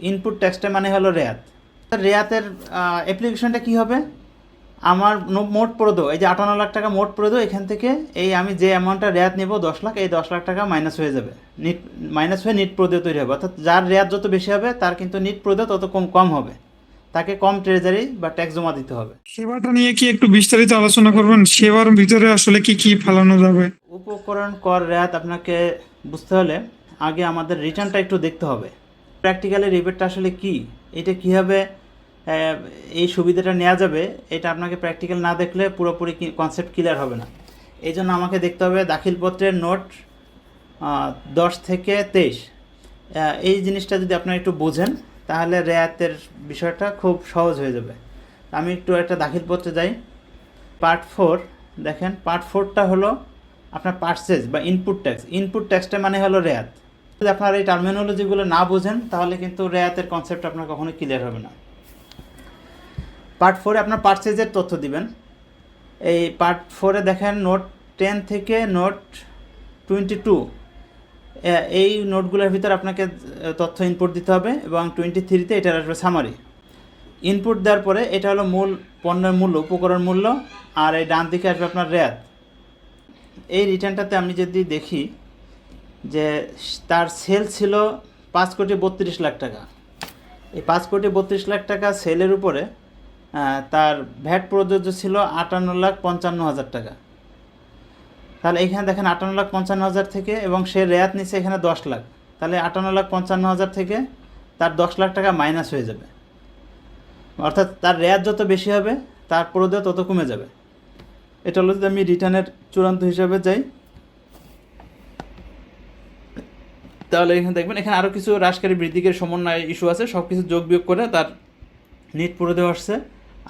Input ট্যাক্সটা মানে হলো রেয়াত। রেয়াতের অ্যাপ্লিকেশনটা কি হবে, আমার মোট প্রদ এই যে 58 লাখ টাকা মোট প্রদ, এখান থেকে এই আমি যে অ্যামাউন্টটা রেয়াত নেব 10 লাখ, এই 10 লাখ টাকা মাইনাস হয়ে যাবে, মাইনাস হয়ে নিট প্রদ তৈরি হবে। অর্থাৎ যার রেয়াত যত বেশি হবে তার কিন্তু নিট প্রদ তত কম হবে, তাকে কম ট্রেজারি বা ট্যাক্স জমা দিতে হবে। সেবাটা নিয়ে কি একটু বিস্তারিত আলোচনা করবেন? সেবার ভিতরে আসলে কি কি ফেলানো যাবে? উপকরণ কর রেয়াত আপনাকে বুঝতে হলে আগে আমাদের রিটার্নটা একটু দেখতে হবে। প্র্যাকটিক্যালি রিবেটটা আসলে কি, এটা কীভাবে এই সুবিধাটা নেওয়া যাবে, এটা আপনাকে প্র্যাকটিক্যাল না দেখলে পুরোপুরি কনসেপ্ট ক্লিয়ার হবে না। এই জন্য আমাকে দেখতে হবে দাখিলপত্রের নোট 10 থেকে 23। এই জিনিসটা যদি আপনারা একটু বোঝেন তাহলে রেয়াতের বিষয়টা খুব সহজ হয়ে যাবে। আমি একটু একটা দাখিলপত্রে যাই। পার্ট 4 দেখেন, পার্ট 4টা হলো আপনার পারচেজ বা ইনপুট ট্যাক্স। ইনপুট ট্যাক্সটা মানে হলো রেয়াত। যদি আপনারা এই টার্মিনোলজিগুলো না বোঝেন তাহলে কিন্তু রেয়াতের কনসেপ্ট আপনার কখনোই ক্লিয়ার হবে না। পার্ট 4-এ আপনার পারচেজের তথ্য দিবেন। এই পার্ট 4-এ দেখেন নোট 10 থেকে নোট 22, এই নোটগুলোর ভিতরে আপনাকে তথ্য ইনপুট দিতে হবে এবং 23-তে এটার আসবে সামারি। ইনপুট দেওয়ার পরে এটা হলো মূল পণ্যের মূল্য, উপকরণ মূল্য, আর এই ডান দিকে আসবে আপনার রেয়াত। এই রিটার্নটাতে আমি যদি দেখি যে তার সেল ছিল 5,32,00,000 টাকা। এই 5,32,00,000 টাকা সেলের উপরে তার ভ্যাট প্রযোজ্য ছিল 58,55,000 টাকা। তাহলে এখানে দেখেন 58,55,000 থেকে, এবং সে রেয়াত নিচ্ছে এখানে 10 লাখ, তাহলে 58,55,000 থেকে তার 10 লাখ টাকা মাইনাস হয়ে যাবে। অর্থাৎ তার রেয়াত যত বেশি হবে তার প্রদেয় তত কমে যাবে। এটা হলো যদি আমি রিটার্নের চূড়ান্ত হিসাবে যাই, তাহলে এখানে দেখবেন এখানে আরও কিছু হ্রাসকারী বৃদ্ধিকের সমন্বয় ইস্যু আছে, সব কিছু যোগ বিয়োগ করে তার নিট প্রদেয় আসছে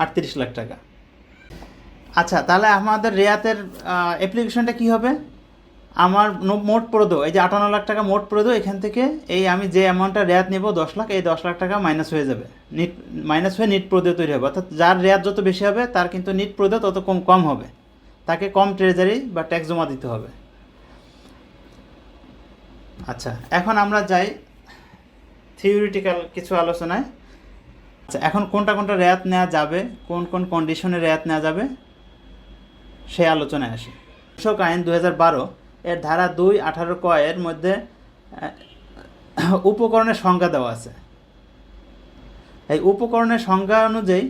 38 লাখ টাকা। আচ্ছা, তাহলে আমাদের রেয়াতের অ্যাপ্লিকেশনটা কি হবে, আমার মোট প্রদ এই যে 58 লাখ টাকা মোট প্রদ, এখান থেকে এই আমি যে অ্যামাউন্টটা রেয়াত নেব 10 লাখ, এই 10 লাখ টাকা মাইনাস হয়ে যাবে, মাইনাস হয়ে নিট প্রদেয় তৈরি হবে। অর্থাৎ যার রেয়াত যত বেশি হবে তার কিন্তু নিট প্রদেয় তত কম হবে, তাকে কম ট্রেজারি বা ট্যাক্স জমা দিতে হবে। আচ্ছা, এখন আমরা যাই থিওরিটিক্যাল কিছু আলোচনায়। আচ্ছা, এখন কোনটা কোনটা রেয়াত নেওয়া যাবে, কোন কোন কন্ডিশনে রেয়াত নেওয়া যাবে সেই আলোচনায় আসি। কৃষক আইন 2012 এর ধারা 2-18 ক এর মধ্যে উপকরণের সংজ্ঞা দেওয়া আছে। এই উপকরণের সংজ্ঞা অনুযায়ী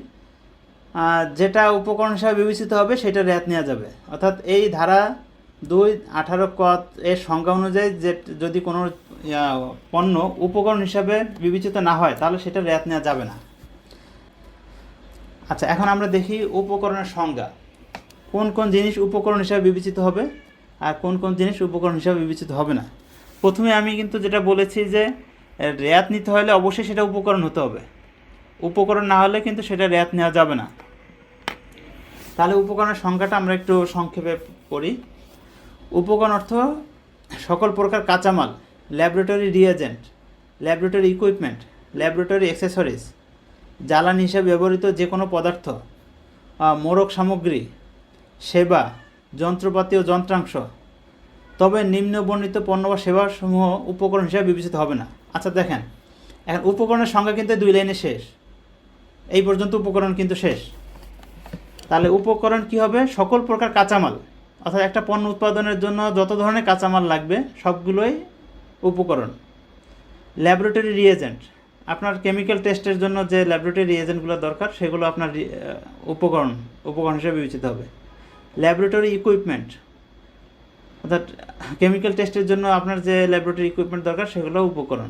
যেটা উপকরণ হিসাবে বিবেচিত হবে সেটা রেয়াত নেওয়া যাবে। অর্থাৎ এই ধারা 2-18 ক এর সংজ্ঞা অনুযায়ী যে যদি কোনো পণ্য উপকরণ হিসাবে বিবেচিত না হয় তাহলে সেটা রেয়াত নেওয়া যাবে না। আচ্ছা, এখন আমরা দেখি উপকরণের সংজ্ঞা, কোন কোন জিনিস উপকরণ হিসাবে বিবেচিত হবে আর কোন কোন জিনিস উপকরণ হিসাবে বিবেচিত হবে না। প্রথমে আমি কিন্তু যেটা বলেছি যে রেয়াত নিতে হলে অবশ্যই সেটা উপকরণ হতে হবে, উপকরণ না হলে কিন্তু সেটা রেয়াত নেওয়া যাবে না। তাহলে উপকরণের সংজ্ঞাটা আমরা একটু সংক্ষেপে পড়ি। উপকরণ অর্থ সকল প্রকার কাঁচামাল, laboratory reagent, laboratory equipment, laboratory accessories, জ্বালানি হিসাবে ব্যবহৃত যে কোনো পদার্থ, মোড়ক সামগ্রী, সেবা, যন্ত্রপাতি ও যন্ত্রাংশ, তবে নিম্ন বর্ণিত পণ্য বা সেবাসমূহ উপকরণ হিসাবে বিবেচিত হবে না। আচ্ছা দেখেন, এখন উপকরণের সংখ্যা কিন্তু 2 লাইনে শেষ, এই পর্যন্ত উপকরণ কিন্তু শেষ। তাহলে উপকরণ কি হবে, সকল প্রকার কাঁচামাল, অর্থাৎ একটা পণ্য উৎপাদনের জন্য যত ধরনের কাঁচামাল লাগবে সবগুলোই উপকরণ। ল্যাবরেটরি রিয়েজেন্ট, আপনার কেমিক্যাল টেস্টের জন্য যে ল্যাবরেটরি রিয়েজেন্টগুলো দরকার সেগুলো আপনার উপকরণ হিসেবে বিবেচিত হবে। ল্যাবরেটরি ইকুইপমেন্ট, অর্থাৎ কেমিক্যাল টেস্টের জন্য আপনার যে ল্যাবরেটরি ইকুইপমেন্ট দরকার সেগুলো উপকরণ।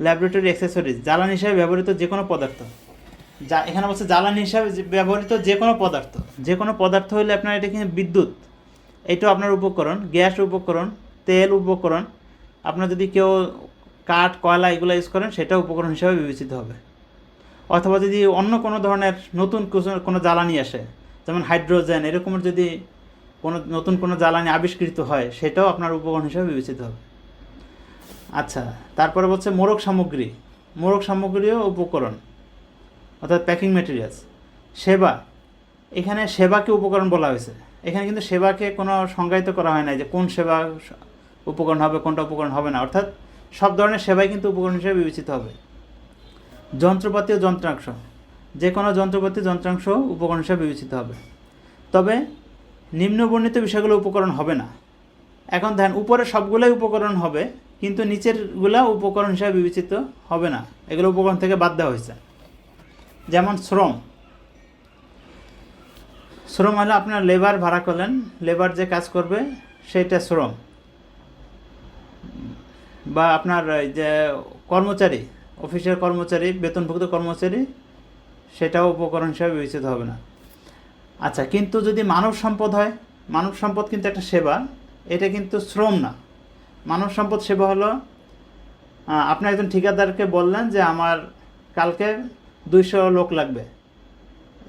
ল্যাবরেটরি অ্যাক্সেসরিজ, জ্বালানি হিসাবে ব্যবহৃত যে কোনো পদার্থ, এখানে বলছে জ্বালানি হিসাবে ব্যবহৃত যে কোনো পদার্থ, যে কোনো পদার্থ হলে আপনার এটা কিন্তু বিদ্যুৎ, এটাও আপনার উপকরণ। গ্যাস উপকরণ, তেল উপকরণ, আপনার যদি কেউ কাঠ কয়লা এগুলো ইউজ করেন সেটাও উপকরণ হিসাবে বিবেচিত হবে। অথবা যদি অন্য কোনো ধরনের নতুন কোনো জ্বালানি আসে, যেমন হাইড্রোজেন, এরকমের যদি কোনো নতুন কোনো জ্বালানি আবিষ্কৃত হয় সেটাও আপনার উপকরণ হিসাবে বিবেচিত হবে। আচ্ছা, তারপরে বলছে মোড়ক সামগ্রী, মোড়ক সামগ্রীও উপকরণ, অর্থাৎ প্যাকিং ম্যাটেরিয়ালস। সেবা, এখানে সেবাকে উপকরণ বলা হয়েছে, এখানে কিন্তু সেবাকে কোনো সংজ্ঞায়িত করা হয় না যে কোন সেবা উপকরণ হবে কোনটা উপকরণ হবে না, অর্থাৎ সব ধরনের সেবাই কিন্তু উপকরণ হিসেবে বিবেচিত হবে। যন্ত্রপাতি ও যন্ত্রাংশ, যে কোনো যন্ত্রপাতি যন্ত্রাংশ উপকরণ হিসাবে বিবেচিত হবে। তবে নিম্নবর্ণিত বিষয়গুলো উপকরণ হবে না। এখন দেখেন উপরে সবগুলোই উপকরণ হবে, কিন্তু নিচেরগুলা উপকরণ হিসাবে বিবেচিত হবে না, এগুলো উপকরণ থেকে বাদ দেওয়া হয়েছে। যেমন শ্রম, শ্রম হলে আপনার লেবার ভাড়া করলেন, লেবার যে কাজ করবে সেইটা শ্রম। বা আপনার এই যে কর্মচারী, অফিসের কর্মচারী, বেতনভুক্ত কর্মচারী, সেটাও উপকরণ হিসাবে বিবেচিত হবে না। আচ্ছা, কিন্তু যদি মানব সম্পদ হয়, মানব সম্পদ কিন্তু একটা সেবা, এটা কিন্তু শ্রম না। মানব সম্পদ সেবা হলো আপনি একজন ঠিকাদারকে বললেন যে আমার কালকে 200 লোক লাগবে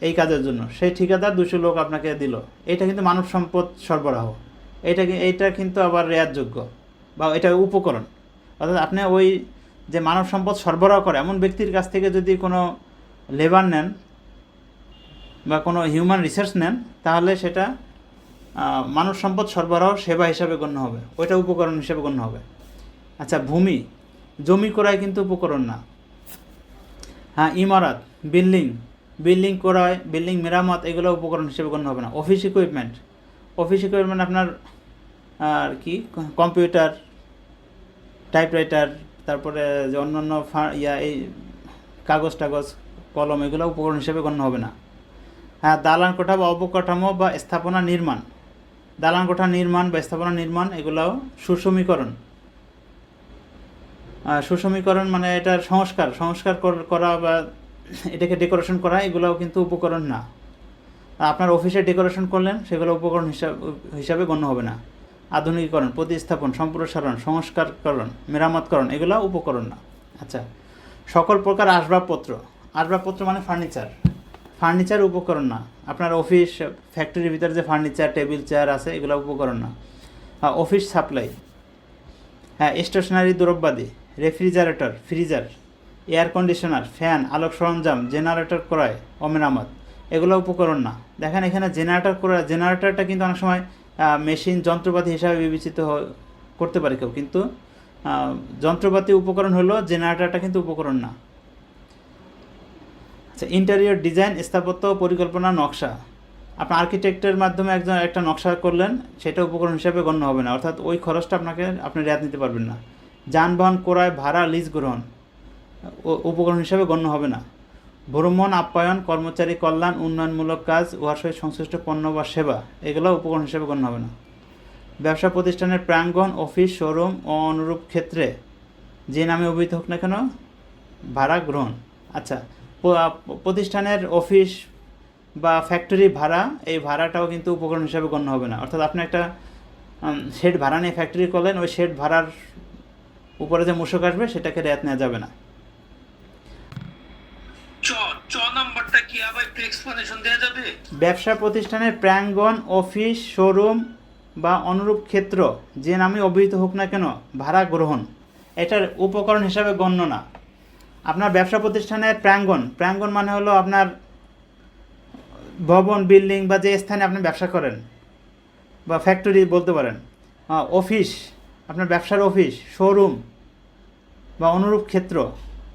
এই কাজের জন্য, সেই ঠিকাদার 200 লোক আপনাকে দিল, এটা কিন্তু মানব সম্পদ সরবরাহ। এইটা কিন্তু আবার রেয়াতযোগ্য বা এটা উপকরণ। অর্থাৎ আপনি ওই যে মানব সম্পদ সরবরাহ করে এমন ব্যক্তির কাছ থেকে যদি কোনো লেবার নেন বা কোনো হিউম্যান রিসোর্স নেন, তাহলে সেটা মানব সম্পদ সরবরাহ সেবা হিসাবে গণ্য হবে, ওইটা উপকরণ হিসাবে গণ্য হবে। আচ্ছা, ভূমি, জমি ক্রয় কিন্তু উপকরণ না। হ্যাঁ, ইমারত, বিল্ডিং ক্রয়, বিল্ডিং মেরামত, এগুলো উপকরণ হিসেবে গণ্য হবে না। অফিস ইকুইপমেন্ট আপনার আর কি কম্পিউটার, টাইপরাইটার, তারপরে যে অন্যান্য এই কাগজ কলম, এগুলো উপকরণ হিসেবে গণ্য হবে না। হ্যাঁ, দালান কোঠা বা অবকাঠামো বা স্থাপনা নির্মাণ, দালান কোঠা নির্মাণ বা স্থাপনা নির্মাণ, এগুলাও সুসমীকরণ মানে এটার সংস্কার করা বা এটাকে ডেকোরেশন করা, এগুলোও কিন্তু উপকরণ না। আপনার অফিসে ডেকোরেশন করলেন, সেগুলো উপকরণ হিসাবে গণ্য হবে না। আধুনিকীকরণ, প্রতিস্থাপন, সম্প্রসারণ, সংস্কারকরণ, মেরামতকরণ, এগুলো উপকরণ না। আচ্ছা, সকল প্রকার আসবাবপত্র মানে ফার্নিচার উপকরণ না। আপনার অফিস ফ্যাক্টরির ভিতরে যে ফার্নিচার, টেবিল চেয়ার আছে, এগুলো উপকরণ না। অফিস সাপ্লাই, হ্যাঁ, স্টেশনারি দ্রব্যাদি, refrigerator, freezer, air conditioner, fan, আলোক সরঞ্জাম, জেনারেটর ক্রয় ও মেরামত, এগুলো উপকরণ না। দেখেন এখানে জেনারেটরটা কিন্তু অনেক সময় মেশিন, যন্ত্রপাতি হিসাবে বিবেচিত করতে পারে কেউ, কিন্তু যন্ত্রপাতি উপকরণ হলো, জেনারেটরটা কিন্তু উপকরণ না। আচ্ছা, ইন্টেরিয়র ডিজাইন, স্থাপত্য, পরিকল্পনা, নকশা, আপনার আর্কিটেক্টের মাধ্যমে একটা নকশা করলেন, সেটা উপকরণ হিসাবে গণ্য হবে না, অর্থাৎ ওই খরচটা আপনি রেয়াত নিতে পারবেন না। যানবাহন ক্রয়, ভাড়া, লিজ গ্রহণ, উপকরণ হিসাবে গণ্য হবে না। ভ্রমণ, আপ্যায়ন, কর্মচারী কল্যাণ, উন্নয়নমূলক কাজ, উহার সহিত সংশ্লিষ্ট পণ্য বা সেবা, এগুলো উপকরণ হিসাবে গণ্য হবে না। ব্যবসা প্রতিষ্ঠানের প্রাঙ্গণ, অফিস, শোরুম ও অনুরূপ ক্ষেত্রে যে নামে অভিহিত হোক না কেন ভাড়া গ্রহণ। আচ্ছা, প্রতিষ্ঠানের অফিস বা ফ্যাক্টরি ভাড়া, এই ভাড়াটাও কিন্তু উপকরণ হিসাবে গণ্য হবে না। অর্থাৎ আপনি একটা শেড ভাড়া নিয়ে ফ্যাক্টরি করলেন, ওই শেড ভাড়ার উপরে যে মূসক আসবে সেটাকে রেয়াত নেওয়া যাবে না। নাম্বারটা কি আবার একটু এক্সপ্লেনেশন দেওয়া যাবে? ব্যবসা প্রতিষ্ঠানের প্রাঙ্গণ, অফিস, শোরুম বা অনুরূপ ক্ষেত্র যে নামে অভিহিত হোক না কেন ভাড়া গ্রহণ, এটার উপকরণ হিসাবে গণ্য না। আপনার ব্যবসা প্রতিষ্ঠানের প্রাঙ্গণ মানে হলো আপনার ভবন, বিল্ডিং বা যে স্থানে আপনি ব্যবসা করেন, বা ফ্যাক্টরি বলতে পারেন। অফিস, আপনার ব্যবসার অফিস, শোরুম বা অনুরূপ ক্ষেত্র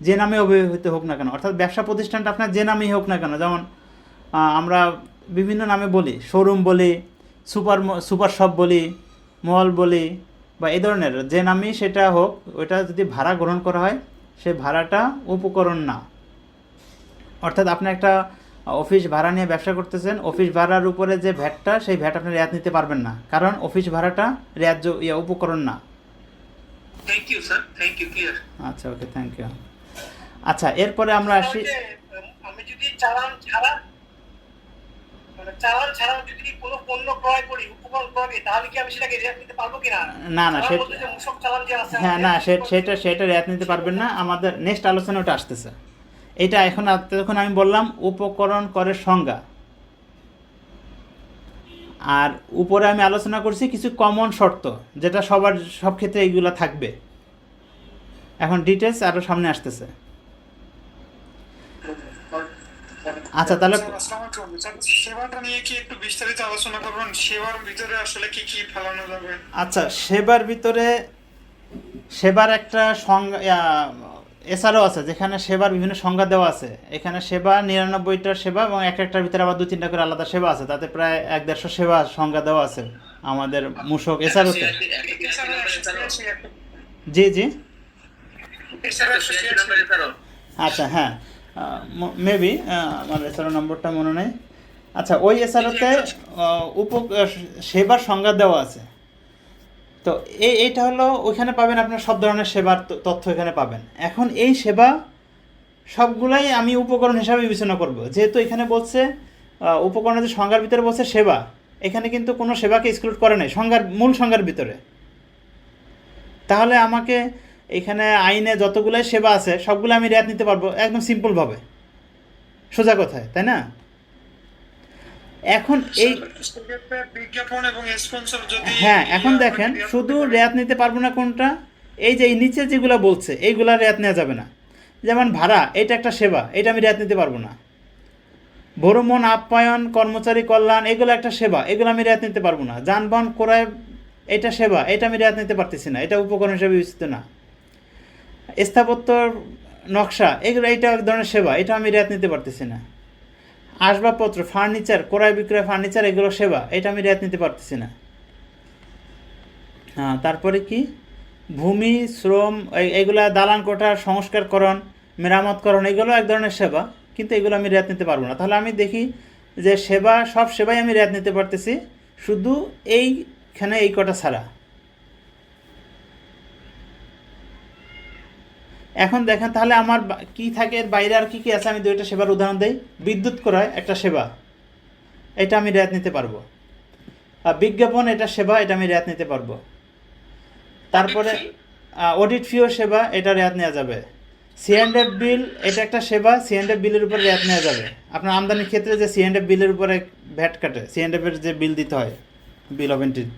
যে নামে অভিহিত হোক না কেন, অর্থাৎ ব্যবসা প্রতিষ্ঠানটা আপনার যে নামেই হোক না কেন, যেমন আমরা বিভিন্ন নামে বলি, শোরুম বলি, সুপার শপ বলি, মল বলি, বা এই ধরনের যে নামেই সেটা হোক, ওইটা যদি ভাড়া গ্রহণ করা হয়, সেই ভাড়াটা উপকরণ না। অর্থাৎ আপনি একটা অফিস ভাড়া নিয়ে ব্যবসা করতেছেন, অফিস ভাড়ার উপরে যে ভ্যাটটা, সেই ভ্যাট আপনি রেয়াত নিতে পারবেন না, কারণ অফিস ভাড়াটা উপকরণ না। Thank you sir, thank you, clear. আচ্ছা, ওকে, থ্যাংক ইউ। আচ্ছা, এরপরে আমরা আসি, আমি যদি চালান ছাড়া যদি কোনো পণ্য ক্রয় করি, উপকরণ ক্রয় করি, তাহলে কি আমি সেটাকে রেয়াত নিতে পারবো কিনা? না, যে মূসক চালান যে আছে, হ্যাঁ, না, সেটা রেয়াত নিতে পারবেন না। আমাদের নেক্সট আলোচনা ওটা আসতেছে। এটা এখন আমি বললাম উপকরণ করের সংজ্ঞা, আর উপরে আমি আলোচনা করছি কিছু কমন শর্ত, যেটা সব ক্ষেত্রে এইগুলো থাকবে। এখন ডিটেলস আরও সামনে আসতেছে। আচ্ছা, তাহলে সেবাটা নিয়ে কি একটু বিস্তারিত আলোচনা করবেন? সেবার ভিতরে আসলে কি কি ফেলানো যাবে? আচ্ছা, সেবার ভিতরে সেবার একটা সংজ্ঞা, এছাড়াও আছে যেখানে সেবার বিভিন্ন সংজ্ঞা দেওয়া আছে। এখানে সেবা 99টা সেবা এবং একটার ভিতরে আবার 2-3টা করে আলাদা সেবা আছে, তাতে প্রায় 150 সেবা সংজ্ঞা দেওয়া আছে আমাদের মূসক এছাড়াতে। জি জি, আচ্ছা হ্যাঁ, মেবি আমার এছাড়া নম্বরটা মনে নেই। আচ্ছা, ওই এছাড়াতে সেবার সংজ্ঞা দেওয়া আছে। তো এইটা হলো ওইখানে পাবেন আপনার সব ধরনের সেবার তথ্য এখানে পাবেন। এখন এই সেবা সবগুলাই আমি উপকরণ হিসাবে বিবেচনা করব, যেহেতু এখানে বলছে উপকরণের যে সংজ্ঞার ভিতরে বলছে সেবা, এখানে কিন্তু কোনো সেবাকে এক্সক্লুড করে নাই মূল সংজ্ঞার ভিতরে। তাহলে আমাকে এখানে আইনে যতগুলাই সেবা আছে সবগুলো আমি রেয়াত নিতে পারবো একদম সিম্পলভাবে, সোজা কথায়, তাই না? এখন এই বিজ্ঞাপন এবং স্পন্সর যদি হ্যাঁ, এখন দেখেন শুধু রেয়াত নিতে পারবো না কোনটা, এই যে এই নিচে যেগুলো বলছে এইগুলা রেয়াত নেওয়া যাবে না। যেমন ভাড়া, এটা একটা সেবা, এটা আমি রেয়াত নিতে পারবো না। ভ্রমণ আপ্যায়ন, কর্মচারী কল্যাণ, এগুলো একটা সেবা, এগুলো আমি রেয়াত নিতে পারবো না। যানবাহন ক্রয়, এটা সেবা, এটা আমি রেয়াত নিতে পারতেছি না, এটা উপকরণ হিসেবে বিবেচিত না। স্থাপত্য নকশা, এগুলো এটা এক ধরনের সেবা, এটা আমি রেয়াত নিতে পারতেছি না। আসবাবপত্র, ফার্নিচার, ক্রয় বিক্রয় ফার্নিচার, এগুলো সেবা, এটা আমি রেয়াত নিতে পারতেছি না। হ্যাঁ, তারপরে কি ভূমি, শ্রম, এইগুলা দালান কোঠার সংস্কারকরণ, মেরামতকরণ, এগুলো এক ধরনের সেবা, কিন্তু এগুলো আমি রেয়াত নিতে পারবো না। তাহলে আমি দেখি যে সেবা, সব সেবাই আমি রেয়াত নিতে পারতেছি, শুধু এইখানে এই কটা ছাড়া। এখন দেখেন তাহলে আমার কি থাকে, এর বাইরে আর কি কি আছে। আমি দুইটা সেবার উদাহরণ দিই। বিদ্যুৎ ক্রয় একটা সেবা, এটা আমি রেয়াত নিতে পারবো। আর বিজ্ঞাপন, এটা সেবা, এটা আমি রেয়াত নিতে পারবো। তারপরে অডিট ফিও সেবা, এটা রেয়াত নেওয়া যাবে। C&F বিল, এটা একটা সেবা, C&F বিলের উপর রেয়াত নেওয়া যাবে। আপনার আমদানির ক্ষেত্রে যে C&F বিলের উপরে ভ্যাট কাটে, C&F এর যে বিল দিতে হয় বিল অফ এন্ট্রির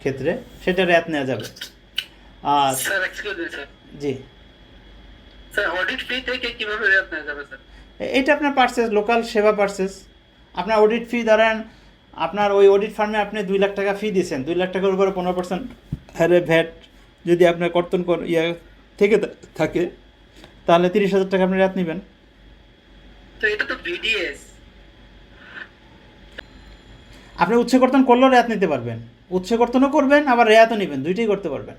ক্ষেত্রে, সেটা রেয়াত নেওয়া যাবে। আর জি, অডিট ফি থেকে কিভাবে রেয়াত নেওয়া যাবে স্যার? এইটা আপনার পার্সেস, লোকাল সেবা পার্সেস। আপনার অডিট ফি ধরেন, আপনার ওই অডিট ফার্মে আপনি 2 লাখ টাকা ফি দিয়েছেন, 2 লাখ টাকার উপরে 15% হারে ভ্যাট যদি আপনার কর্তন থেকে থাকে, তাহলে 30,000 টাকা আপনি রেয়াত নেবেন। তো এটা তো বিডিএস। আপনি উৎস কর্তন করলেও রেয়াত নিতে পারবেন, উৎস কর্তনও করবেন আবার রেয়াতও নেবেন, দুইটাই করতে পারবেন।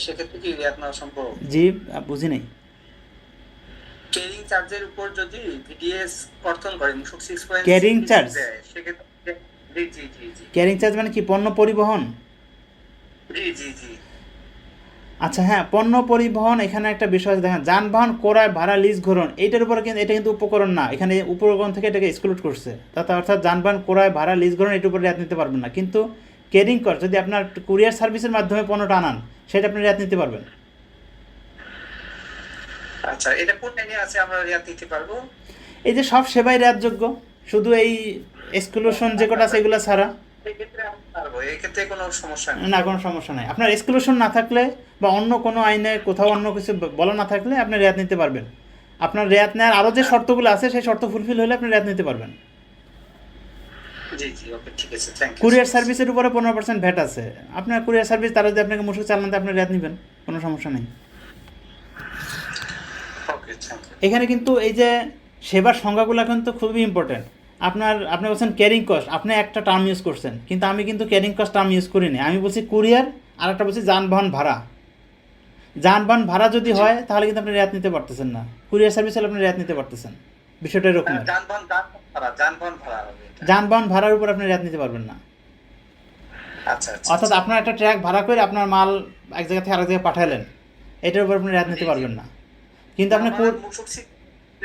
সেক্ষেত্রে কি রেয়াত নেওয়া সম্ভব? জি, বুঝি নাই। ক্যারিং চার্জের উপর যদি ভিডিএস কর্তন করে 6.6 ক্যারিং চার্জ, সেক্ষেত্রে জি জি জি জি ক্যারিং চার্জ মানে কি, পণ্য পরিবহন? জি জি জি আচ্ছা হ্যাঁ, পণ্য পরিবহন, এখানে একটা বিষয় আছে দেখেন, যানবাহন ক্রয়, ভাড়া, লিজ, গ্রহণ, এইটার উপরে কিন্তু এটা কিন্তু উপকরণ না, এখানে উপকরণ থেকে এটাকে এক্সক্লুড করছে। তাতে অর্থাৎ যানবাহন ক্রয়, ভাড়া, লিজ, গ্রহণ, এটার উপরে রেয়াত নিতে পারবেন না। কিন্তু ক্যারিং কস্ট, যদি আপনার কুরিয়ার সার্ভিসের মাধ্যমে পণ্যটা আনান, সেটা আপনি রেয়াত নিতে পারবেন। আচ্ছা, এটা কোন লাইনে আছে আমরা রেয়াত নিতে পারবো? এই যে সব সেবাই রেয়াতযোগ্য, শুধু এই এক্সক্লুশন যে কটা আছে এগুলো ছাড়া। সেক্ষেত্রে আমি পারবো, এক্ষেত্রে কোনো সমস্যা নেই। না, কোনো সমস্যা নাই। আপনার এক্সক্লুশন না থাকলে বা অন্য কোনো আইনে কোথাও অন্য কিছু বলা না থাকলে আপনি রেয়াত নিতে পারবেন। আপনার রেয়াত নেওয়ার আরও যে শর্তগুলো আছে সেই শর্ত ফুলফিল হলে আপনি রেয়াত নিতে পারবেন। জি জি, ওকে, ঠিক আছে, থ্যাংক ইউ। কুরিয়ার সার্ভিসের উপরে 15% ভ্যাট আছে। আপনার কুরিয়ার সার্ভিস তারা যদি আপনাকে মুশক চালান দেয়, আপনি রেয়াত নেবেন, কোনো সমস্যা নেই। ওকে, থ্যাংক ইউ। এখানে কিন্তু এই যে সেবার সংজ্ঞাগুলো কিন্তু খুবই ইম্পর্টেন্ট। আপনি বলছেন ক্যারিং কস্ট, আপনি একটা টার্ম ইউজ করছেন, কিন্তু আমি কিন্তু ক্যারিং কস্ট টার্ম ইউজ করিনি। আমি বলছি কুরিয়ার, আর একটা বলছি যানবাহন ভাড়া। যানবাহন ভাড়া যদি হয় তাহলে কিন্তু আপনি রেয়াত নিতে পারতেছেন না, কুরিয়ার সার্ভিস হলে আপনি রেয়াত নিতে পারতেছেন। বিষয়টা এরকম। যানবাহন ভাড়া হবে এটা। যানবাহন ভাড়ার উপর আপনি রেয়াত নিতে পারবেন না। আচ্ছা আচ্ছা, অর্থাৎ আপনার একটা ট্রাক ভাড়া করে আপনার মাল এক জায়গা থেকে আরেক জায়গায় পাঠালেন, এটার উপর আপনি রেয়াত নিতে পারবেন না। কিন্তু আপনি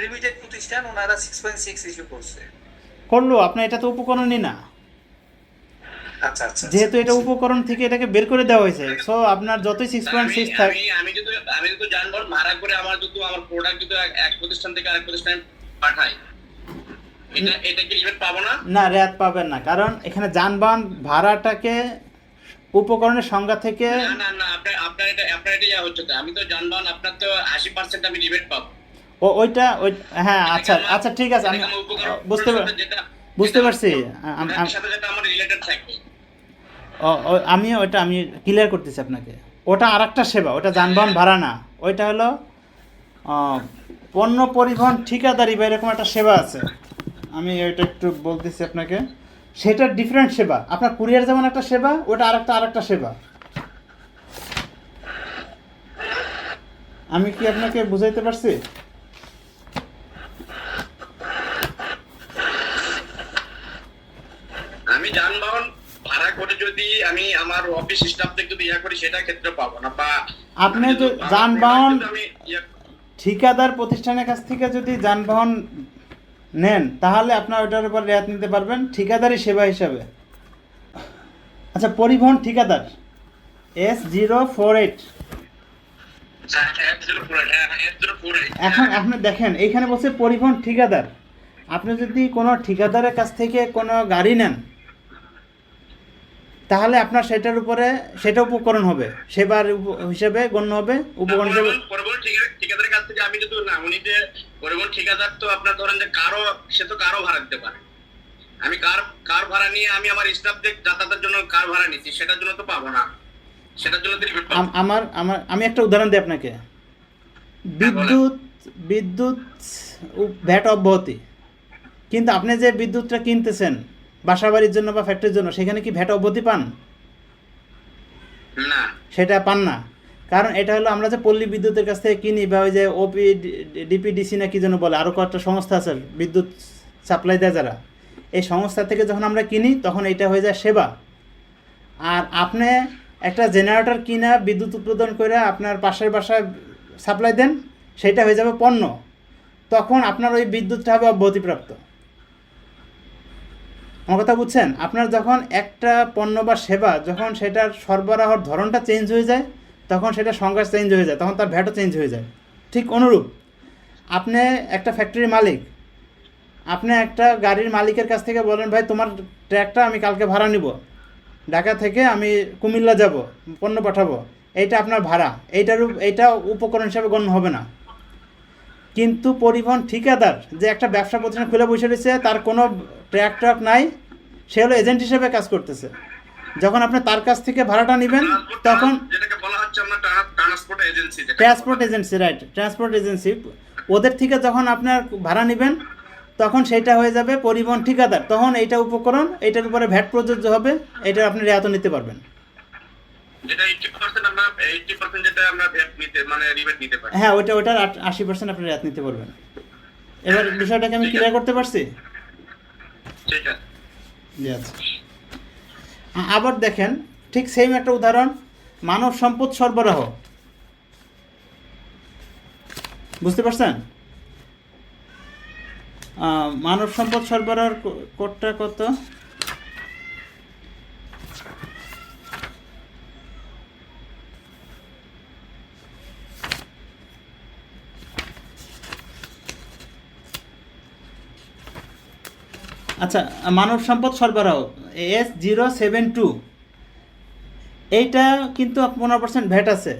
লিমিটেড প্রতিষ্ঠান, ওনারা 6.6 ইস্যু করছে, করলো, আপনার এটা তো উপকরণই না। আচ্ছা আচ্ছা, যেহেতু এটা উপকরণ থেকে এটাকে বের করে দেওয়া হয়েছে, সো আপনার যতই 6.6 থাকে। আমি যদি যানবাহন ভাড়া করে আমার প্রোডাক্ট যদি এক প্রতিষ্ঠান থেকে আরেক প্রতিষ্ঠানে পাঠাই, এটা কি রিবেট পাবো না? না, রেয়াত পাবেন না, কারণ এখানে যানবাহন ভাড়াটাকে উপকরণের সংজ্ঞা থেকে। না, আপনার এটা ইয়া হচ্ছে তো, আমি তো যানবাহন আপনার তো 80% আমি রিবেট পাবো। হ্যাঁ, আচ্ছা ঠিক আছে, আমি বুঝতে পারছি। সাথে যেটা আমার রিলেটেড থাকবে। আমি ক্লিয়ার করতেছি আপনাকে। ওটা আরেকটা সেবা, ওটা যানবাহন ভাড়া না, ওইটা হলো পণ্য পরিবহন ঠিকাদারি বা এরকম একটা সেবা আছে, আমি ওইটা একটু বলতেছি আপনাকে। সেটা ডিফারেন্ট সেবা। আপনার কুরিয়ার যেমন একটা সেবা, ওটা আরেকটা সেবা। আমি কি আপনাকে বুঝাইতে পারছি? আমি যানবাহন ভাড়া করে যদি আমি আমার অফিস স্টাফদের যদি করি, সেটা ক্ষেত্রে পাবো না। বা আপনি আমি যে যদি আমার যানবাহন product যদি আমি ঠিকাদার প্রতিষ্ঠানের কাছ থেকে যদি যানবাহন নেন, তাহলে আপনার ওটার উপর রেয়াত নিতে পারবেন ঠিকাদারি সেবা হিসাবে। আচ্ছা, পরিবহন ঠিকাদার S048। এখন আপনি দেখেন এইখানে বলছে পরিবহন ঠিকাদার। আপনি যদি কোনো ঠিকাদারের কাছ থেকে কোনো গাড়ি নেন, তাহলে আপনার সেটার উপরে সেটা উপকরণ হবে, সেবার হিসেবে গণ্য হবে, উপকরণ হিসেবে। পরিবহন ঠিকাদারের কাছ থেকে আমি যদি না, উনি যে পরিবহন ঠিকাদার, তো আপনার ধরেন যে সে তো কারও ভাড়া দিতে পারে। আমি কার ভাড়া নিয়ে আমি আমার স্টাফদের যাতায়াতের জন্য কার ভাড়া নিচ্ছি, সেটার জন্য তো পাবো না। সেটার জন্য তো রিপোর্ট পাবো। আমি একটা উদাহরণ দিই আপনাকে। বিদ্যুৎ ভ্যাট অব্যাহতি, কিন্তু আপনি যে বিদ্যুৎটা কিনতেছেন বাসাবাড়ির জন্য বা ফ্যাক্টরির জন্য, সেখানে কি ভ্যাট অব্যাহতি পান? না, সেটা পান না। কারণ এটা হলো আমরা যে পল্লী বিদ্যুতের কাছ থেকে কিনি, বা ওই যে ডিপিডিসি না কি যেন বলে, আরও কয়েকটা সংস্থা আছে বিদ্যুৎ সাপ্লাই দেয় যারা, এই সংস্থা থেকে যখন আমরা কিনি, তখন এটা হয়ে যায় সেবা। আর আপনি একটা জেনারেটর কিনা বিদ্যুৎ উৎপাদন করে আপনার পাশের বাসায় সাপ্লাই দেন, সেটা হয়ে যাবে পণ্য। তখন আপনার ওই বিদ্যুৎটা হবে অব্যাহতিপ্রাপ্ত। আমার কথা বুঝছেন? আপনার যখন একটা পণ্য বা সেবা, যখন সেটার সরবরাহর ধরনটা চেঞ্জ হয়ে যায়, তখন সেটা সংজ্ঞা চেঞ্জ হয়ে যায়, তখন তার ভ্যাটও চেঞ্জ হয়ে যায়। ঠিক অনুরূপ, আপনি একটা ফ্যাক্টরির মালিক, আপনি একটা গাড়ির মালিকের কাছ থেকে বলেন, ভাই তোমার ট্র্যাকটা আমি কালকে ভাড়া নিব, ঢাকা থেকে আমি কুমিল্লা যাব, পণ্য পাঠাবো, এইটা আপনার ভাড়া, এইটা উপকরণ হিসাবে গণ্য হবে না। কিন্তু পরিবহন ঠিকাদার যে একটা ব্যবসা প্রতিষ্ঠান খুলে বসে রয়েছে, তার কোনো ট্র্যাক নাই, সে হলো এজেন্ট হিসেবে কাজ করতেছে। যখন আপনি তার কাছ থেকে ভাড়াটা নেবেন, তখন যেটাকে বলা হচ্ছে আমরা transport agency, right, transport agency, ওদের থেকে যখন আপনার ভাড়া নেবেন, তখন সেইটা হয়ে যাবে পরিবহন ঠিকাদার। তখন এইটা উপকরণ, এইটার উপরে ভ্যাট প্রযোজ্য হবে, এটা আপনি রেয়াত নিতে পারবেন। যেটা 80% আমরা 80% যেটা আমরা ভ্যাট নিতে, মানে রিবেট নিতে পারি। হ্যাঁ, ওটার 80% আপনি রেয়াত নিতে পারবেন। এবার বিষয়টাকে আমি ক্লিয়ার করতে পারছি? ঠিক আছে। আচ্ছা, আবার দেখেন ঠিক সেম একটা উদাহরণ, মানব সম্পদ সরবরাহ। বুঝতে পারছেন? মানব সম্পদ সরবরাহের কোডটা কত? আচ্ছা, মানব সম্পদ সরবরাহ S072, এইটা কিন্তু 15% ভ্যাট আছে।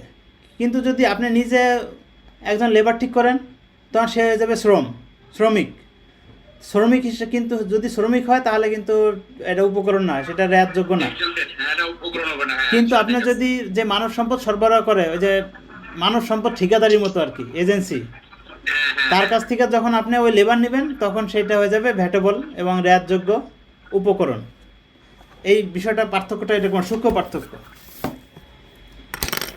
কিন্তু যদি আপনি নিজে একজন লেবার ঠিক করেন, তখন সে হয়ে যাবে শ্রমিক হিসেবে। কিন্তু যদি শ্রমিক হয়, তাহলে কিন্তু এটা উপকরণ না, সেটা রেয়াতযোগ্য না। কিন্তু আপনি যদি যে মানব সম্পদ সরবরাহ করে, ওই যে মানব সম্পদ ঠিকাদারির মতো আর কি, এজেন্সি, তার কাছ থেকে যখন আপনি ওই লেবার নেবেন, তখন সেটা হয়ে যাবে ভ্যাটেবল এবং রেয়াতযোগ্য উপকরণ। এই বিষয়টা পার্থক্যটা এরকম সূক্ষ্ম পার্থক্য।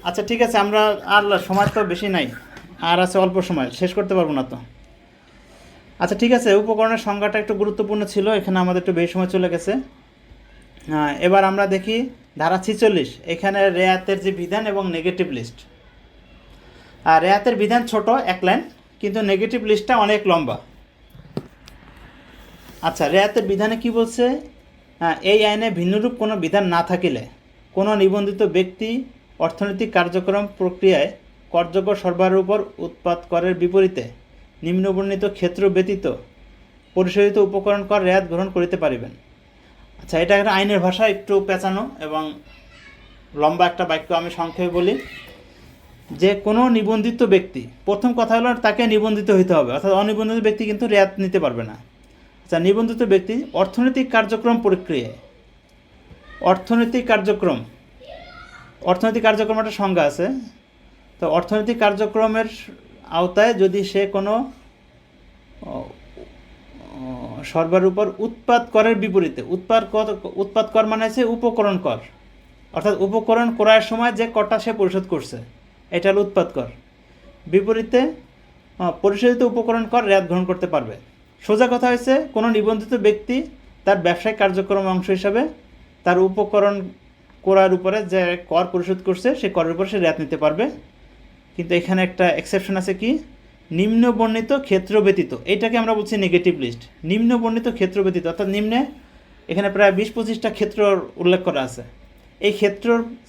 আচ্ছা, ঠিক আছে, আমরা আর সময় তো বেশি নাই, আর আছে অল্প সময়, শেষ করতে পারবো না তো। আচ্ছা, ঠিক আছে, উপকরণের সংজ্ঞাটা একটু গুরুত্বপূর্ণ ছিল, এখানে আমাদের একটু বেশি সময় চলে গেছে। এবার আমরা দেখি ধারা 46, এখানে রেয়াতের যে বিধান এবং নেগেটিভ লিস্ট। আর রেয়াতের বিধান ছোট, 1 লাইন, কিন্তু নেগেটিভ লিস্টটা অনেক লম্বা। আচ্ছা, রেয়াতের বিধানে কি বলছে? এই আইনে ভিন্নরূপ কোনো বিধান না থাকিলে কোনো নিবন্ধিত ব্যক্তি অর্থনৈতিক কার্যক্রম প্রক্রিয়ায় করযোগ্য সরবরাহের উপর উৎপাদ করের বিপরীতে নিম্নবর্ণিত ক্ষেত্র ব্যতীত পরিশোধিত উপকরণ কর রেয়াত গ্রহণ করিতে পারিবেন। আচ্ছা, এটা একটা আইনের ভাষা একটু পেঁচানো এবং লম্বা একটা বাক্য, আমি সংক্ষেপে বলি যে কোনো নিবন্ধিত ব্যক্তি, প্রথম কথা হলো তাকে নিবন্ধিত হইতে হবে, অর্থাৎ অনিবন্ধিত ব্যক্তি কিন্তু রেয়াত নিতে পারবে না। আচ্ছা, নিবন্ধিত ব্যক্তি অর্থনৈতিক কার্যক্রম প্রক্রিয়ায় অর্থনৈতিক কার্যক্রম, অর্থনৈতিক কার্যক্রম একটা সংজ্ঞা আছে। তো অর্থনৈতিক কার্যক্রমের আওতায় যদি সে কোনো সরবরাহের উপর উৎপাদ করের বিপরীতে, উৎপাদ কর মানে হচ্ছে উপকরণ কর, অর্থাৎ উপকরণ ক্রয়ের সময় যে করটা সে পরিশোধ করছে এটা হলো উৎপাদ কর, বিপরীতে পরিশোধিত উপকরণ কর রেয়াত গ্রহণ করতে পারবে। সোজা কথা হয়েছে কোনো নিবন্ধিত ব্যক্তি তার ব্যবসায়িক কার্যক্রম অংশ হিসাবে তার উপকরণ ক্রয়ের উপরে যে কর পরিশোধ করছে সেই করের উপর সে রেয়াত নিতে পারবে। কিন্তু এখানে একটা এক্সেপশন আছে, কি? নিম্ন বর্ণিত ক্ষেত্র ব্যতীত। এইটাকে আমরা বলছি নেগেটিভ লিস্ট। নিম্ন বর্ণিত ক্ষেত্র ব্যতীত অর্থাৎ নিম্নে এখানে প্রায় 20-25টা ক্ষেত্র উল্লেখ করা আছে। এই ক্ষেত্র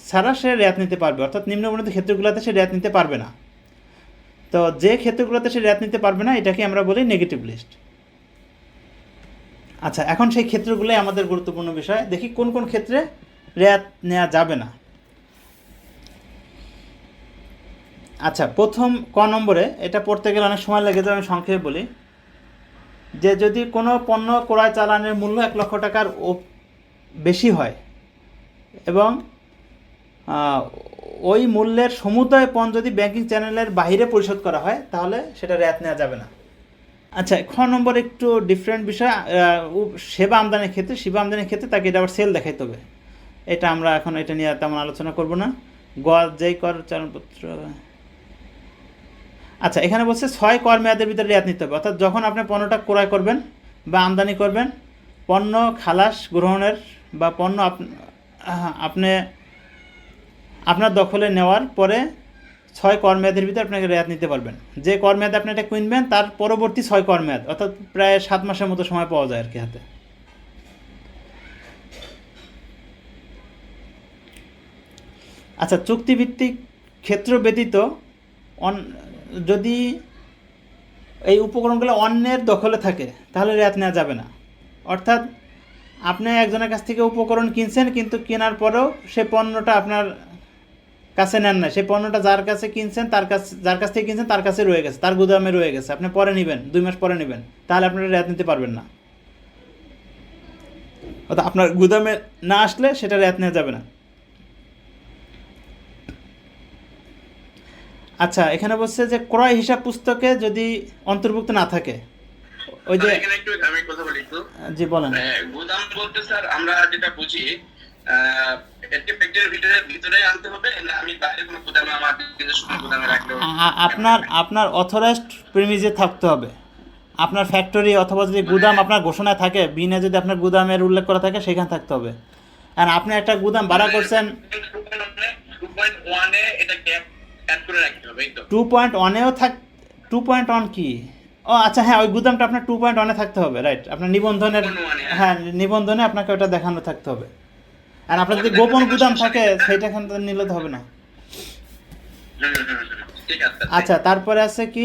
ছাড়া সে রেয়াত নিতে পারবে, অর্থাৎ নিম্ন বর্ণিত ক্ষেত্রগুলোতে সে রেয়াত নিতে পারবে না। তো যে ক্ষেত্রগুলোতে সে রেয়াত নিতে পারবে না এটাকে আমরা বলি নেগেটিভ লিস্ট। আচ্ছা, এখন সেই ক্ষেত্রগুলোই আমাদের গুরুত্বপূর্ণ বিষয়। দেখি কোন কোন ক্ষেত্রে রেয়াত নেওয়া যাবে না। আচ্ছা, প্রথম ক নম্বরে, এটা পড়তে গেলে অনেক সময় লেগে যাবে, আমি সংক্ষেপে বলি যে যদি কোনো পণ্য ক্রয় চালানের মূল্য 1 লক্ষ টাকার বেশি হয় এবং ওই মূল্যের সমুদয় পণ্য যদি ব্যাংকিং চ্যানেলের বাইরে পরিশোধ করা হয় তাহলে সেটা রেয়াত নেওয়া যাবে না। আচ্ছা, খ নম্বর একটু ডিফারেন্ট বিষয়। সেবা আমদানির ক্ষেত্রে তাকে এটা আবার সেল দেখাইতে হবে। এটা আমরা এখন এটা নিয়ে তেমন আলোচনা করব না। যেই কর চালানপত্র, আচ্ছা এখানে বলছে 6 কর মেয়াদের ভিতরে রেয়াত নিতে হবে, অর্থাৎ যখন আপনি পণ্যটা ক্রয় করবেন বা আমদানি করবেন, পণ্য খালাস গ্রহণের বা পণ্য আপনি আপনার দখলে নেওয়ার পরে 6 কর মেয়াদের ভিতরে আপনাকে রেয়াত নিতে পারবেন। যে কর মেয়াদে আপনি এটা কিনবেন তার পরবর্তী 6 কর মেয়াদ, অর্থাৎ প্রায় 7 মাসের মতো সময় পাওয়া যায় আর কি হাতে। আচ্ছা, চুক্তিভিত্তিক ক্ষেত্র ব্যতীত যদি এই উপকরণগুলো অন্যের দখলে থাকে তাহলে রেয়াত নেওয়া যাবে না। অর্থাৎ আপনি একজনের কাছ থেকে উপকরণ কিনছেন, কিন্তু কেনার পরেও সে পণ্যটা আপনার কাছে নেন না, সেই পণ্যটা যার কাছে কিনছেন যার কাছ থেকে কিনছেন তার কাছে রয়ে গেছে, তার গুদামে রয়ে গেছে, আপনি পরে নেবেন, 2 মাস পরে নেবেন, তাহলে আপনারা রেয়াত নিতে পারবেন না। অর্থাৎ আপনার গুদামে না আসলে সেটা রেয়াত নেওয়া যাবে না। আচ্ছা, এখানে বলছে যে ক্রয় হিসাব পুস্তকে যদি অন্তর্ভুক্ত না থাকে, ওই যে এখানে একটু আমি কথা বলি একটু। জি বলেন। গুদাম বলতে স্যার আমরা যেটা বুঝি এটি ফ্যাক্টরির ভিতরে আনতে হবে, না আমি বাইরে কোনো গুদামে আমার নিজস্ব গুদামে রাখলেও? আপনার অথরাইজড প্রিমিসে থাকতে হবে। আপনার ফ্যাক্টরি অথবা যদি গুদাম আপনার ঘোষণায় থাকে, বিনে যদি আপনার গুদামের উল্লেখ করা থাকে সেখানে থাকতে হবে। আর আপনি একটা গুদাম ভাড়া করছেন 2.1 এ এটাকে অ্যাড করে রাখতে হবে, এই তো 2.1-এও 2.1 কি? ও আচ্ছা, হ্যাঁ, ওই গুদামটা আপনার 2.1-এ থাকতে হবে, রাইট। আপনার নিবন্ধনের, হ্যাঁ নিবন্ধনে আপনাকে ওটা দেখানো থাকতে হবে। আর আপনার যদি গোপন গুদাম থাকে সেইটা এখান থেকে নিলে তো হবে না। ঠিক আছে। আচ্ছা, তারপরে আছে কি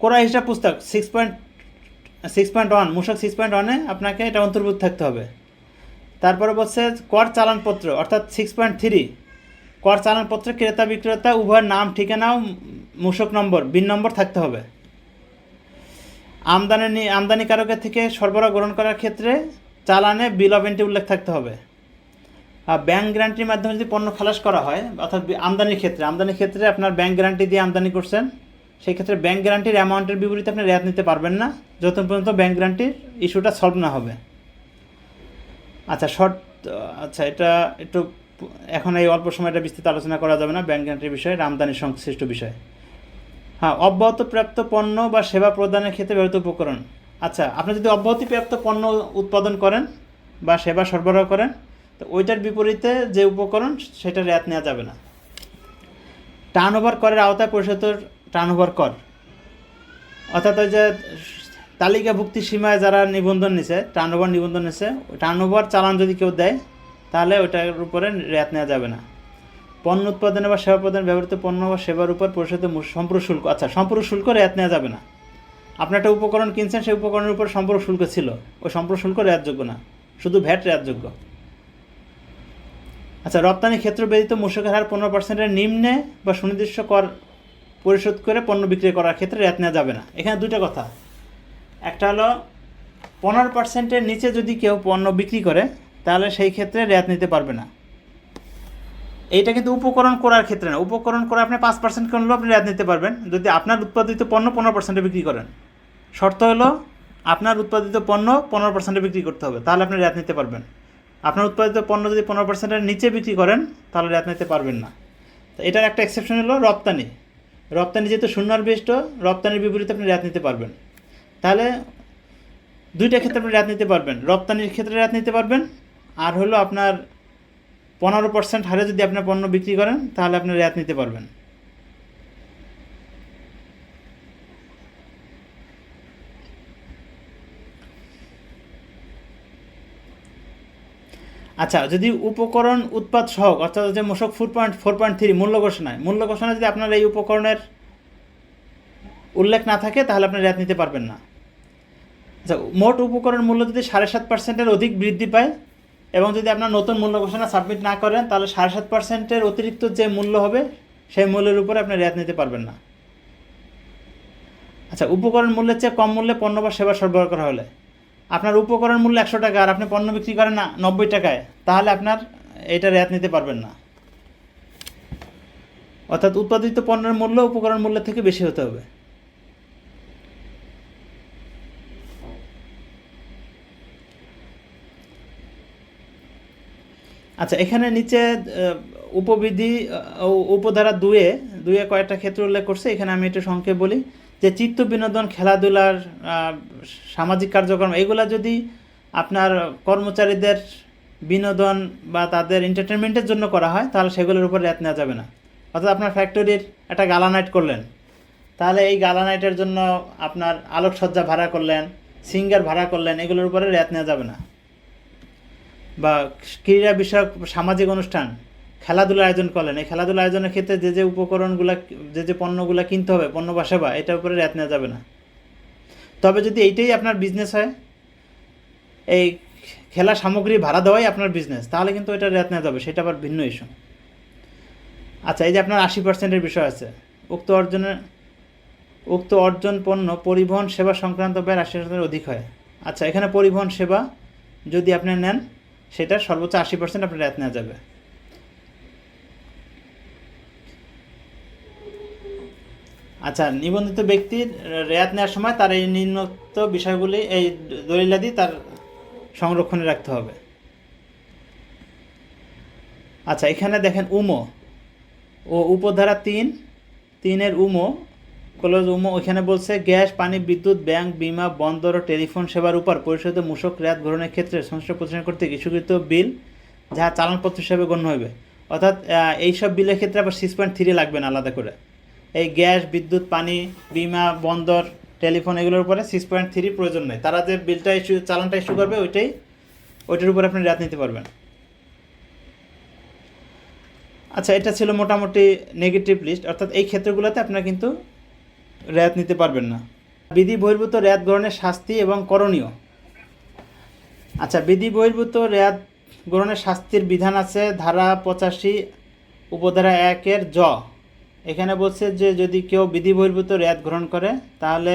ক্রয় হিসাব পুস্তক 6.1 মূসক 6.1-এ আপনাকে এটা অন্তর্ভুক্ত থাকতে হবে। তারপরে বলছে কর চালানপত্র অর্থাৎ 6.3 কর চালানপত্রে ক্রেতা বিক্রেতা উভয়ের নাম, ঠিকানাও মূসক নম্বর, বিন নম্বর থাকতে হবে। আমদানিকারকের থেকে সরবরাহ গ্রহণ করার ক্ষেত্রে চালানে বিল অফ এন্ট্রি উল্লেখ থাকতে হবে। আর ব্যাংক গ্যারান্টির মাধ্যমে যদি পণ্য খালাস করা হয়, অর্থাৎ আমদানির ক্ষেত্রে আপনার ব্যাংক গ্যারান্টি দিয়ে আমদানি করছেন, সেই ক্ষেত্রে ব্যাংক গ্যারান্টির অ্যামাউন্টের বিপরীতে আপনি রেয়াত নিতে পারবেন না যতক্ষণ পর্যন্ত ব্যাংক গ্যারান্টির ইস্যুটা সলভ না হবে। আচ্ছা এটা একটু এখন এই অল্প সময়টা বিস্তৃত আলোচনা করা যাবে না, ব্যাংক গ্যারান্টির বিষয়ে, আমদানির সংশ্লিষ্ট বিষয়। হ্যাঁ, অব্যাহতিপ্রাপ্ত পণ্য বা সেবা প্রদানের ক্ষেত্রে ব্যবহৃত উপকরণ। আচ্ছা, আপনি যদি অব্যাহতিপ্রাপ্ত পণ্য উৎপাদন করেন বা সেবা সরবরাহ করেন, তো ওইটার বিপরীতে যে উপকরণ সেটা রেয়াত নেওয়া যাবে না। টার্নওভার করের আওতায় পরিশোধিত টার্নওভার কর, অর্থাৎ ওই যে তালিকাভুক্তি সীমায় যারা নিবন্ধন নিছে, টার্নওভার নিবন্ধন নিছে, টার্নওভার চালান যদি কেউ দেয় তাহলে ওইটার উপরে রেয়াত নেওয়া যাবে না। পণ্য উৎপাদনে বা সেবা প্রদানে ব্যবহৃত পণ্য বা সেবার উপর পরিশোধিত সম্পূরক শুল্ক, আচ্ছা সম্পূরক শুল্ক রেয়াত নেওয়া যাবে না। আপনি একটা উপকরণ কিনছেন, সেই উপকরণের উপর সম্পূরক শুল্ক ছিল, ওই সম্পূরক শুল্ক রেয়াতযোগ্য না, শুধু ভ্যাট রেয়াতযোগ্য। আচ্ছা, রপ্তানি ক্ষেত্র ব্যতীত মূসকের হার 15%-এর নিম্নে বা সুনির্দিষ্ট কর পরিশোধ করে পণ্য বিক্রি করার ক্ষেত্রে রেয়াত নেওয়া যাবে না। এখানে দুটো কথা, 1 হলো 15%-এর নিচে যদি কেউ পণ্য বিক্রি করে, 15%-এর নিচে যদি কেউ পণ্য বিক্রি করে, তাহলে ওইটার উপরে রেয়াত নেওয়া যাবে না। 15%-এর উপরে পণ্য বা সেবার উপর পরিশোধিত মূসক নম্বর, বিন নম্বর থাকতে হবে। আর 15%-এর নিচে যদি কেউ পণ্য বিক্রি করে, তাহলে সেই ক্ষেত্রে রেয়াত নিতে পারবে না। এইটা কিন্তু উপকরণ করার ক্ষেত্রে না। উপকরণ করে আপনি 5% করলেও আপনি রেয়াত নিতে পারবেন যদি আপনার উৎপাদিত পণ্য 15%-এ বিক্রি করেন। শর্ত হলো আপনার উৎপাদিত পণ্য 15%-এ বিক্রি করতে হবে, তাহলে আপনি রেয়াত নিতে পারবেন। আপনার উৎপাদিত পণ্য যদি 15%-এর নিচে বিক্রি করেন তাহলে রেয়াত নিতে পারবেন না। তো এটার একটা এক্সেপশন হলো রপ্তানি। রপ্তানি যেহেতু শূন্যর বিশিষ্ট, রপ্তানির বিপরীতে আপনি রেয়াত নিতে পারবেন। তাহলে দুইটা ক্ষেত্রে আপনি রেয়াত নিতে পারবেন, রপ্তানির ক্ষেত্রে রেয়াত নিতে পারবেন, আর হলো আপনার 15% হারে যদি আপনার পণ্য বিক্রি করেন তাহলে আপনি রেয়াত নিতে পারবেন। আচ্ছা, যদি উপকরণ উৎপাদ সহগ অর্থাৎ যে মূসক 4.3 মূল্য ঘোষণায় যদি আপনার এই উপকরণের উল্লেখ না থাকে তাহলে আপনি রেয়াত নিতে পারবেন না। আচ্ছা, মোট উপকরণ মূল্য যদি 7.5%-এর অধিক বৃদ্ধি পায় এবং যদি আপনার নতুন মূল্য ঘোষণা সাবমিট না করেন তাহলে 7.5%-এর অতিরিক্ত যে মূল্য হবে সেই মূল্যের উপরে আপনি রেয়াত নিতে পারবেন না। আচ্ছা, উপকরণ মূল্যের চেয়ে কম মূল্যে পণ্য বা সেবা সরবরাহ করা হলে আপনার উপকরণ মূল্য 100 টাকা আর আপনি পণ্য বিক্রি করেন না 90 টাকায়, তাহলে আপনার এটা রেয়াত নিতে পারবেন না। অর্থাৎ উৎপাদিত পণ্যের মূল্য উপকরণ মূল্যের থেকে বেশি হতে হবে। আচ্ছা, এখানে নিচে উপবিধি উপধারা 2-এ কয়েকটা ক্ষেত্র উল্লেখ করছে। এখানে আমি একটু সংক্ষেপ বলি যে চিত্ত বিনোদন, খেলাধুলার, সামাজিক কার্যক্রম এগুলা যদি আপনার কর্মচারীদের বিনোদন বা তাদের এন্টারটেনমেন্টের জন্য করা হয় তাহলে সেগুলোর উপর রেয়াত নেওয়া যাবে না। অর্থাৎ আপনার ফ্যাক্টরির একটা গালা নাইট করলেন, তাহলে এই গালা নাইটের জন্য আপনার আলোকসজ্জা ভাড়া করলেন, সিঙ্গার ভাড়া করলেন, এগুলোর উপরে রেয়াত নেওয়া যাবে না। বা ক্রীড়া বিষয়ক সামাজিক অনুষ্ঠান, খেলাধুলার আয়োজন করলেন, এই খেলাধুলা আয়োজনের ক্ষেত্রে যে উপকরণগুলো, যে পণ্যগুলো কিনতে হবে, পণ্য বা সেবা, এটার উপরে রেয়াত নেওয়া যাবে না। তবে যদি এইটাই আপনার বিজনেস হয়, এই খেলা সামগ্রী ভাড়া দেওয়াই আপনার বিজনেস, তাহলে কিন্তু এটা রেয়াত নেওয়া যাবে, সেটা আবার ভিন্ন ইস্যু। আচ্ছা, এই যে আপনার 80%-এর বিষয় আছে, উক্ত অর্জন পণ্য পরিবহন সেবা সংক্রান্ত ব্যয় 80%-এর অধিক হয়। আচ্ছা, এখানে পরিবহন সেবা যদি আপনি নেন সেটা সর্বোচ্চ 80% আপনার রেয়াত নেওয়া যাবে। আচ্ছা, নিবন্ধিত ব্যক্তির রেয়াত নেওয়ার সময় তার এই নিম্নোক্ত বিষয়গুলি, এই দলিলাদি তার সংরক্ষণে রাখতে হবে। আচ্ছা, এখানে দেখেন উমো ও উপধারা 3-এর ক্লোজ উমো, ওইখানে বলছে গ্যাস, পানি, বিদ্যুৎ, ব্যাংক, বিমা, বন্দর ও টেলিফোন সেবার উপর পরিশোধিত মূসক রেয়াত গ্রহণের ক্ষেত্রে সংশ্লিষ্ট প্রতিষ্ঠান কর্তৃক ইস্যুকৃত বিল যাহা চালানপত্র হিসাবে গণ্য হবে। অর্থাৎ এইসব বিলের ক্ষেত্রে আবার 6.3 লাগবে না আলাদা করে। এই গ্যাস, বিদ্যুৎ, পানি, বিমা, বন্দর, টেলিফোন এগুলোর উপরে 6.3 প্রয়োজন নেই। তারা যে বিলটা চালানটা ইস্যু করবে ওইটার উপরে আপনি রেয়াত নিতে পারবেন। আচ্ছা, এটা ছিল মোটামুটি নেগেটিভ লিস্ট, অর্থাৎ এই ক্ষেত্রগুলোতে আপনারা কিন্তু রেয়াত নিতে পারবেন না। বিধি বহির্ভূত রেয়াত গ্রহণের শাস্তি এবং করণীয়। আচ্ছা, বিধি বহির্ভূত রেয়াত গ্রহণের শাস্তির বিধান আছে ধারা 85 উপধারা 1-এর জ। এখানে বলছে যে যদি কেউ বিধি বহির্ভূত রেয়াত গ্রহণ করে তাহলে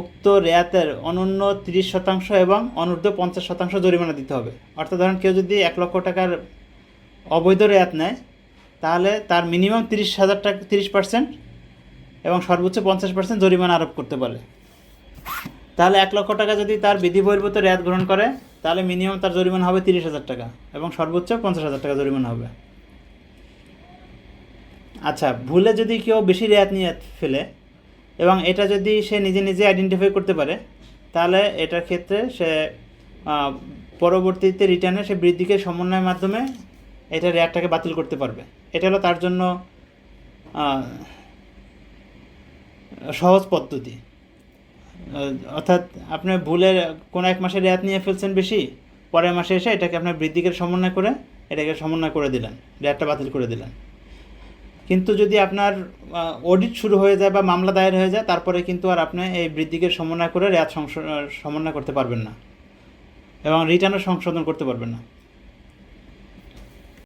উক্ত রেয়াতের অনন্য 30% এবং অনূর্ধ্ব 50% জরিমানা দিতে হবে। অর্থাৎ ধরেন কেউ যদি 1 লক্ষ টাকার অবৈধ রেয়াত নেয় তাহলে তার মিনিমাম 30,000 টাকা 30% এবং সর্বোচ্চ 50% জরিমানা আরোপ করতে পারে। তাহলে 1 লক্ষ টাকা যদি তার বিধি বহির্ভূত রেয়াত গ্রহণ করে তাহলে মিনিমাম তার জরিমানা হবে 30,000 টাকা এবং সর্বোচ্চ 50,000 টাকা জরিমানা হবে। আচ্ছা, ভুলে যদি কেউ বেশি রেয়াত নিয়ে ফেলে এবং এটা যদি সে নিজে আইডেন্টিফাই করতে পারে তাহলে এটার ক্ষেত্রে সে পরবর্তীতে রিটার্নে সে বৃদ্ধিকে সমন্বয়ের মাধ্যমে এটা রেয়াতটাকে বাতিল করতে পারবে। এটা হলো তার জন্য সহজ পদ্ধতি। অর্থাৎ আপনি ভুলে কোনো এক মাসে রেয়াত নিয়ে ফেলছেন বেশি, পরের মাসে এসে এটাকে আপনার বৃদ্ধিকে সমন্বয় করে এটাকে সমন্বয় করে দিলেন, রেয়াতটা বাতিল করে দিলেন। কিন্তু যদি আপনার অডিট শুরু হয়ে যায় বা মামলা দায়ের হয়ে যায় তারপরে কিন্তু আর আপনি এই বৃদ্ধিকে সমন্বয় করে রেয়াত সমন্বয় করতে পারবেন না এবং রিটার্নও সংশোধন করতে পারবেন না।